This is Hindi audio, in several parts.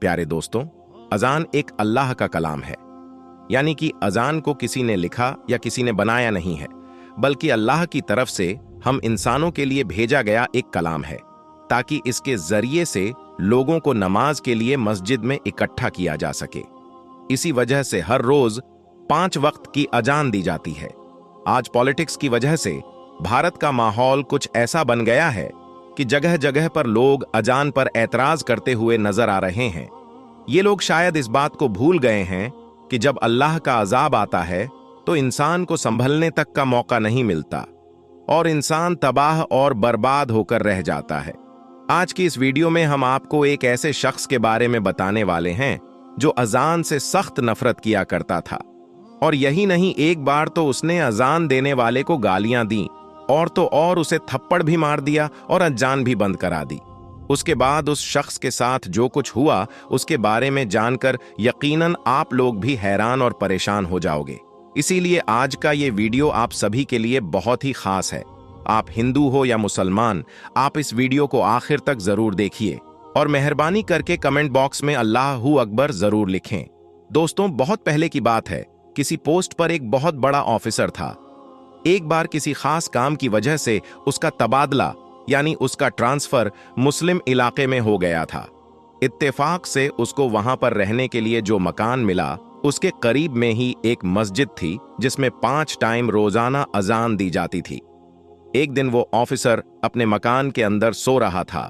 प्यारे दोस्तों, अजान एक अल्लाह का कलाम है। यानी कि अजान को किसी ने लिखा या किसी ने बनाया नहीं है, बल्कि अल्लाह की तरफ से हम इंसानों के लिए भेजा गया एक कलाम है, ताकि इसके जरिए से लोगों को नमाज के लिए मस्जिद में इकट्ठा किया जा सके। इसी वजह से हर रोज 5 वक्त की अजान दी जाती है। आज पॉलिटिक्स की वजह से भारत का माहौल कुछ ऐसा बन गया है कि जगह जगह पर लोग अजान पर ऐतराज करते हुए नजर आ रहे हैं। ये लोग शायद इस बात को भूल गए हैं कि जब अल्लाह का अजाब आता है तो इंसान को संभलने तक का मौका नहीं मिलता और इंसान तबाह और बर्बाद होकर रह जाता है। आज की इस वीडियो में हम आपको एक ऐसे शख्स के बारे में बताने वाले हैं जो अजान से सख्त नफरत किया करता था, और यही नहीं, एक बार तो उसने अजान देने वाले को गालियां दी और तो और उसे थप्पड़ भी मार दिया और अजान भी बंद करा दी। उसके बाद उस शख्स के साथ जो कुछ हुआ उसके बारे में जानकर यकीनन आप लोग भी हैरान और परेशान हो जाओगे। इसीलिए आज का ये वीडियो आप सभी के लिए बहुत ही खास है। आप हिंदू हो या मुसलमान, आप इस वीडियो को आखिर तक जरूर देखिए और मेहरबानी करके कमेंट बॉक्स में अल्लाहू अकबर जरूर लिखें। दोस्तों, बहुत पहले की बात है, किसी पोस्ट पर एक बहुत बड़ा ऑफिसर था। एक बार किसी खास काम की वजह से उसका तबादला यानी उसका ट्रांसफर मुस्लिम इलाके में हो गया था। इत्तेफाक से उसको वहां पर रहने के लिए जो मकान मिला उसके करीब में ही एक मस्जिद थी जिसमें 5 टाइम रोजाना अजान दी जाती थी। एक दिन वो ऑफिसर अपने मकान के अंदर सो रहा था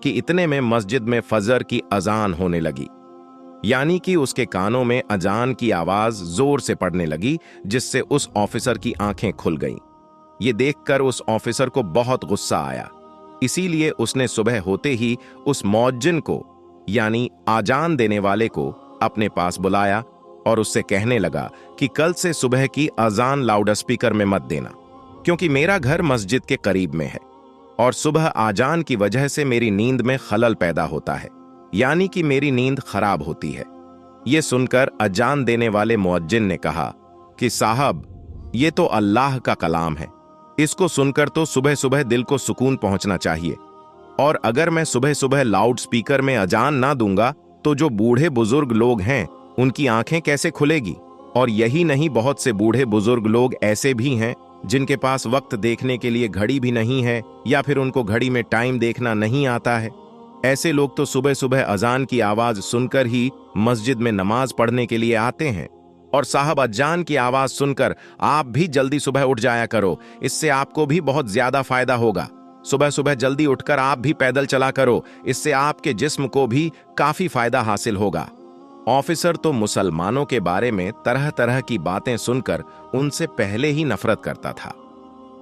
कि इतने में मस्जिद में फजर की अजान होने लगी, यानी कि उसके कानों में अजान की आवाज जोर से पड़ने लगी, जिससे उस ऑफिसर की आंखें खुल गईं। ये देखकर उस ऑफिसर को बहुत गुस्सा आया। इसीलिए उसने सुबह होते ही उस मौज्जिन को यानी आजान देने वाले को अपने पास बुलाया और उससे कहने लगा कि कल से सुबह की अजान लाउडस्पीकर में मत देना, क्योंकि मेरा घर मस्जिद के करीब में है और सुबह आजान की वजह से मेरी नींद में खलल पैदा होता है, यानी कि मेरी नींद खराब होती है। यह सुनकर अजान देने वाले मुअज्जिन ने कहा कि साहब, ये तो अल्लाह का कलाम है, इसको सुनकर तो सुबह सुबह दिल को सुकून पहुंचना चाहिए, और अगर मैं सुबह सुबह लाउड स्पीकर में अजान ना दूंगा तो जो बूढ़े बुजुर्ग लोग हैं उनकी आंखें कैसे खुलेगी। और यही नहीं, बहुत से बूढ़े बुजुर्ग लोग ऐसे भी हैं जिनके पास वक्त देखने के लिए घड़ी भी नहीं है, या फिर उनको घड़ी में टाइम देखना नहीं आता है। ऐसे लोग तो सुबह सुबह अजान की आवाज सुनकर ही मस्जिद में नमाज पढ़ने के लिए आते हैं। और साहब, अजान की आवाज सुनकर आप भी जल्दी सुबह उठ जाया करो, इससे आपको भी बहुत ज्यादा फायदा होगा। सुबह सुबह जल्दी उठकर आप भी पैदल चला करो, इससे आपके जिस्म को भी काफी फायदा हासिल होगा। ऑफिसर तो मुसलमानों के बारे में तरह तरह की बातें सुनकर उनसे पहले ही नफरत करता था।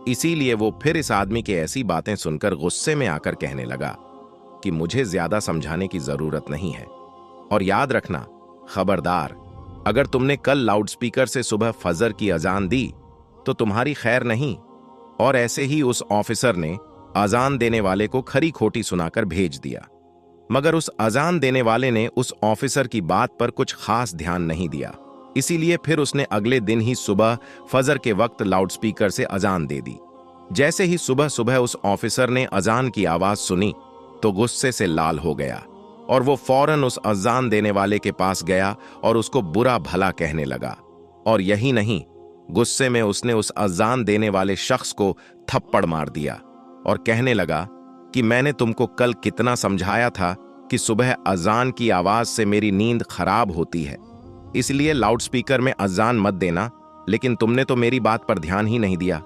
इसीलिए वो फिर इस आदमी के ऐसी बातें सुनकर गुस्से में आकर कहने लगा कि मुझे ज्यादा समझाने की जरूरत नहीं है, और याद रखना, खबरदार, अगर तुमने कल लाउडस्पीकर से सुबह फजर की अजान दी तो तुम्हारी खैर नहीं। और ऐसे ही उस ऑफिसर ने अजान देने वाले को खरी खोटी सुनाकर भेज दिया। मगर उस अजान देने वाले ने उस ऑफिसर की बात पर कुछ खास ध्यान नहीं दिया। इसीलिए फिर उसने अगले दिन ही सुबह फजर के वक्त लाउडस्पीकर से अजान दे दी। जैसे ही सुबह सुबह उस ऑफिसर ने अजान की आवाज सुनी तो गुस्से से लाल हो गया और वो फौरन उस अजान देने वाले के पास गया और उसको बुरा भला कहने लगा। और यही नहीं, गुस्से में उसने उस अजान देने वाले शख्स को थप्पड़ मार दिया और कहने लगा कि मैंने तुमको कल कितना समझाया था कि सुबह अजान की आवाज से मेरी नींद खराब होती है, इसलिए लाउडस्पीकर में अजान मत देना, लेकिन तुमने तो मेरी बात पर ध्यान ही नहीं दिया।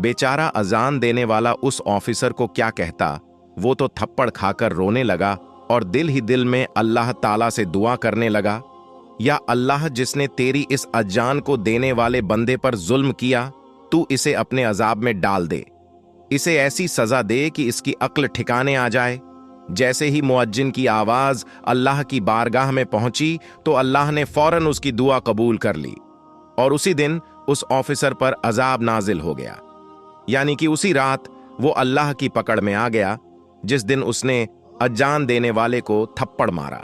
बेचारा अजान देने वाला उस ऑफिसर को क्या कहता, वो तो थप्पड़ खाकर रोने लगा और दिल ही दिल में अल्लाह ताला से दुआ करने लगा, या अल्लाह, जिसने तेरी इस अजान को देने वाले बंदे पर जुल्म किया, तू इसे अपने अजाब में डाल दे, इसे ऐसी सजा दे कि इसकी अक्ल ठिकाने आ जाए। जैसे ही मुअज्जिन की आवाज अल्लाह की बारगाह में पहुंची तो अल्लाह ने फौरन उसकी दुआ कबूल कर ली और उसी दिन उस ऑफिसर पर अजाब नाजिल हो गया। यानी कि उसी रात वो अल्लाह की पकड़ में आ गया जिस दिन उसने अजान देने वाले को थप्पड़ मारा।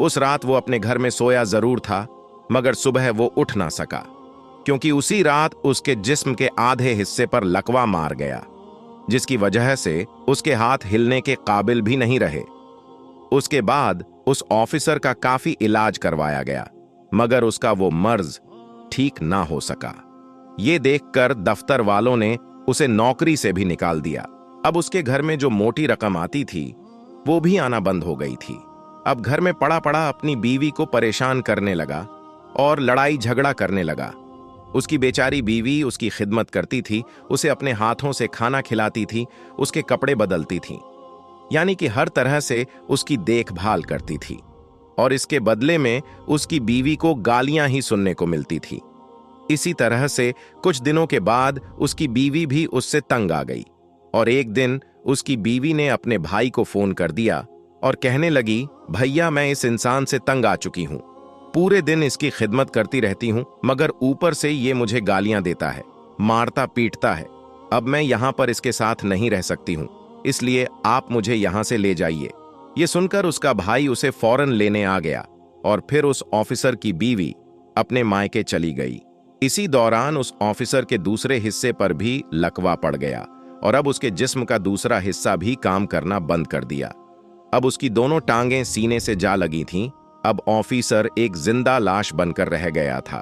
उस रात वो अपने घर में सोया जरूर था, मगर सुबह वो उठ ना सका, क्योंकि उसी रात उसके जिस्म के आधे हिस्से पर लकवा मार गया, जिसकी वजह से उसके हाथ हिलने के काबिल भी नहीं रहे। उसके बाद उस ऑफिसर का काफी इलाज करवाया गया, मगर उसका वो मर्ज ठीक ना हो सका। ये देखकर दफ्तर वालों ने उसे नौकरी से भी निकाल दिया। अब उसके घर में जो मोटी रकम आती थी वो भी आना बंद हो गई थी। अब घर में पड़ा पड़ा अपनी बीवी को परेशान करने लगा और लड़ाई झगड़ा करने लगा। उसकी बेचारी बीवी उसकी खिदमत करती थी, उसे अपने हाथों से खाना खिलाती थी, उसके कपड़े बदलती थी, यानी कि हर तरह से उसकी देखभाल करती थी। और इसके बदले में उसकी बीवी को गालियां ही सुनने को मिलती थी। इसी तरह से कुछ दिनों के बाद उसकी बीवी भी उससे तंग आ गई और एक दिन उसकी बीवी ने अपने भाई को फोन कर दिया और कहने लगी, भैया मैं इस इंसान से तंग आ चुकी हूं, पूरे दिन इसकी खिदमत करती रहती हूं, मगर ऊपर से ये मुझे गालियां देता है, मारता पीटता है। अब मैं यहां पर इसके साथ नहीं रह सकती हूं, इसलिए आप मुझे यहां से ले जाइए। ये सुनकर उसका भाई उसे फौरन लेने आ गया और फिर उस ऑफिसर की बीवी अपने मायके चली गई। इसी दौरान उस ऑफिसर के दूसरे हिस्से पर भी लकवा पड़ गया और अब उसके जिस्म का दूसरा हिस्सा भी काम करना बंद कर दिया। अब उसकी दोनों टांगें सीने से जा लगी थीं। अब ऑफिसर एक जिंदा लाश बनकर रह गया था।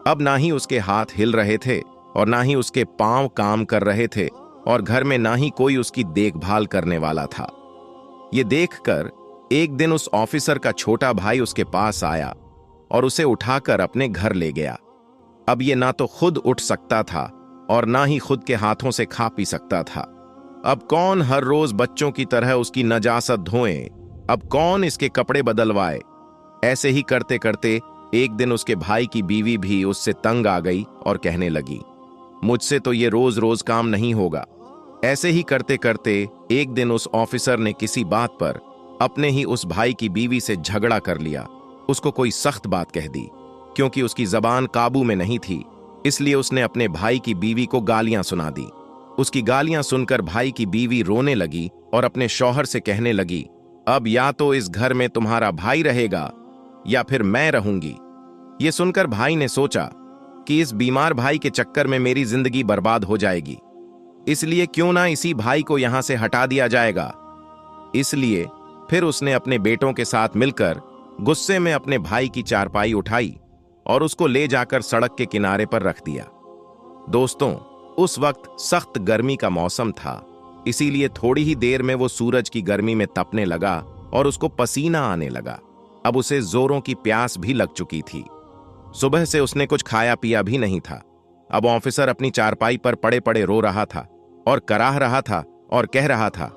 अब ना ही उसके हाथ हिल रहे थे और ना ही उसके पांव काम कर रहे थे और घर में ना ही कोई उसकी देखभाल करने वाला था। ये देखकर एक दिन उस ऑफिसर का छोटा भाई उसके पास आया और उसे उठाकर अपने घर ले गया। अब ये ना तो खुद उठ सकता था और ना ही खुद के हाथों से खा पी सकता था। अब कौन हर रोज बच्चों की तरह उसकी नजासत धोए, अब कौन इसके कपड़े बदलवाए। ऐसे ही करते करते एक दिन उसके भाई की बीवी भी उससे तंग आ गई और कहने लगी, मुझसे तो ये रोज रोज काम नहीं होगा। ऐसे ही करते करते एक दिन उस ऑफिसर ने किसी बात पर अपने ही उस भाई की बीवी से झगड़ा कर लिया। उसको कोई सख्त बात कह दी। क्योंकि उसकी जबान काबू में नहीं थी, इसलिए उसने अपने भाई की बीवी को गालियां सुना दी। उसकी गालियां सुनकर भाई की बीवी रोने लगी और अपने शौहर से कहने लगी, अब या तो इस घर में तुम्हारा भाई रहेगा या फिर मैं रहूंगी। ये सुनकर भाई ने सोचा कि इस बीमार भाई के चक्कर में मेरी जिंदगी बर्बाद हो जाएगी, इसलिए क्यों ना इसी भाई को यहां से हटा दिया जाएगा। इसलिए फिर उसने अपने बेटों के साथ मिलकर गुस्से में अपने भाई की चारपाई उठाई और उसको ले जाकर सड़क के किनारे पर रख दिया। दोस्तों, उस वक्त सख्त गर्मी का मौसम था, इसीलिए थोड़ी ही देर में वो सूरज की गर्मी में तपने लगा और उसको पसीना आने लगा। अब उसे जोरों की प्यास भी लग चुकी थी। सुबह से उसने कुछ खाया पिया भी नहीं था। अब ऑफिसर अपनी चारपाई पर पड़े पड़े रो रहा था और कराह रहा था और कह रहा था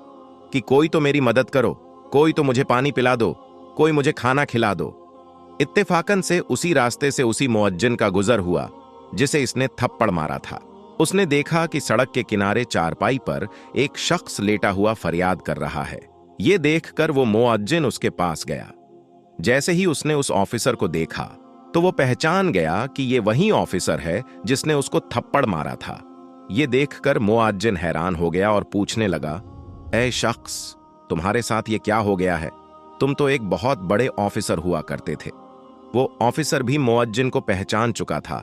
कि कोई तो मेरी मदद करो, कोई तो मुझे पानी पिला दो, कोई मुझे खाना खिला दो। इत्तेफाकन से उसी रास्ते से उसी मुअज्जिन का गुजर हुआ जिसे इसने थप्पड़ मारा था। उसने देखा कि सड़क के किनारे चारपाई पर एक शख्स लेटा हुआ फरियाद कर रहा है। ये देखकर वो मुअज्जिन उसके पास गया। जैसे ही उसने उस ऑफिसर को देखा तो वो पहचान गया कि ये वही ऑफिसर है जिसने उसको थप्पड़ मारा था। ये देखकर मुअज्जिन हैरान हो गया और पूछने लगा, ऐ शख्स, तुम्हारे साथ ये क्या हो गया है? तुम तो एक बहुत बड़े ऑफिसर हुआ करते थे। वो ऑफिसर भी मुअज्जिन को पहचान चुका था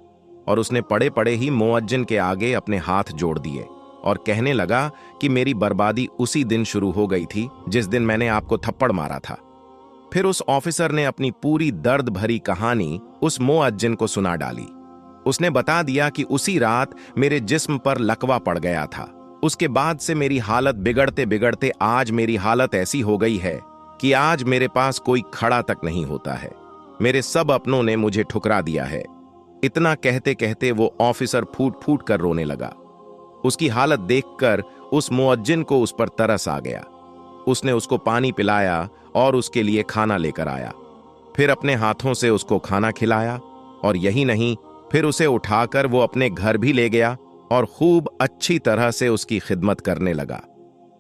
और उसने पड़े पड़े ही मुअज्जिन के आगे अपने हाथ जोड़ दिए और कहने लगा कि मेरी बर्बादी उसी दिन शुरू हो गई थी जिस दिन मैंने आपको थप्पड़ मारा था। फिर उस ऑफिसर ने अपनी पूरी दर्द भरी कहानी उस मुअज्जिन को सुना डाली। उसने बता दिया कि उसी रात मेरे जिस्म पर लकवा पड़ गया था। उसके बाद से मेरी हालत बिगड़ते बिगड़ते आज मेरी हालत ऐसी हो गई है कि आज मेरे पास कोई खड़ा तक नहीं होता है। मेरे सब अपनों ने मुझे ठुकरा दिया है। इतना कहते कहते वो ऑफिसर फूट फूट कर रोने लगा। उसकी हालत देखकर उस मुअज्जिन को उस पर तरस आ गया। उसने उसको पानी पिलाया और उसके लिए खाना लेकर आया। फिर अपने हाथों से उसको खाना खिलाया और यही नहीं, फिर उसे उठाकर वो अपने घर भी ले गया और खूब अच्छी तरह से उसकी खिदमत करने लगा।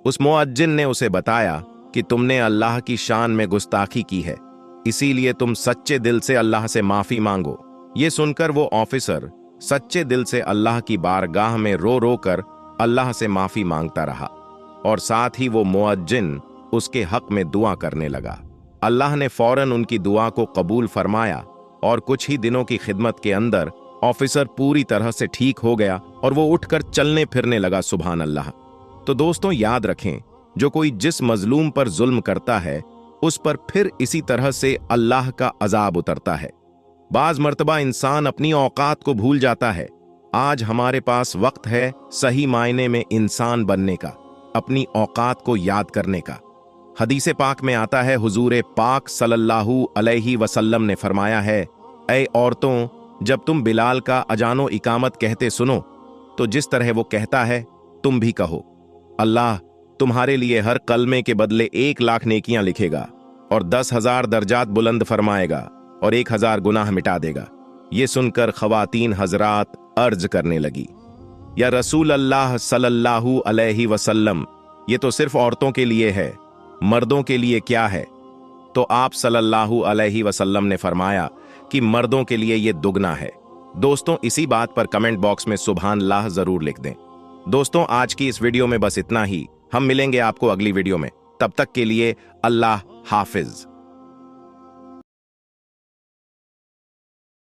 उस मुअज्जिन ने उसे बताया कि तुमने अल्लाह की शान में गुस्ताखी की है, इसीलिए तुम सच्चे दिल से अल्लाह से माफी मांगो। ये सुनकर वो ऑफिसर सच्चे दिल से अल्लाह की बारगाह में रो रो कर अल्लाह से माफी मांगता रहा और साथ ही वो मुअज्जिन उसके हक में दुआ करने लगा। अल्लाह ने फौरन उनकी दुआ को कबूल फरमाया और कुछ ही दिनों की खिदमत के अंदर ऑफिसर पूरी तरह से ठीक हो गया और वो उठकर चलने फिरने लगा। सुभान अल्लाह। तो दोस्तों, याद रखें, जो कोई जिस मजलूम पर जुल्म करता है उस पर फिर इसी तरह से अल्लाह का अजाब उतरता है। बाज मर्तबा इंसान अपनी औकात को भूल जाता है। आज हमारे पास वक्त है सही मायने में इंसान बनने का, अपनी औकात को याद करने का। हदीसे पाक में आता है, हुजूर पाक सल्लल्लाहु अलैहि वसल्लम ने फरमाया है, ऐ औरतों, जब तुम बिलाल का अजानो इकामत कहते सुनो तो जिस तरह वो कहता है तुम भी कहो। अल्लाह तुम्हारे लिए हर कलमे के बदले 1,00,000 नेकियां लिखेगा और 10,000 दर्जात बुलंद फरमाएगा और 1,000 गुनाह मिटा देगा। ये सुनकर खवातीन हजरात अर्ज करने लगी, या रसूल अल्लाह सल्लल्लाहु अलैहि वसल्लम, ये तो सिर्फ औरतों के लिए है, मर्दों के लिए क्या है? तो आप सल्लल्लाहु अलैहि वसल्लम ने फरमाया कि मर्दों के लिए ये दुगना है। दोस्तों, इसी बात पर कमेंट बॉक्स में सुभान अल्लाह जरूर लिख दें। दोस्तों, आज की इस वीडियो में बस इतना ही। हम मिलेंगे आपको अगली वीडियो में। तब तक के लिए अल्लाह हाफिज।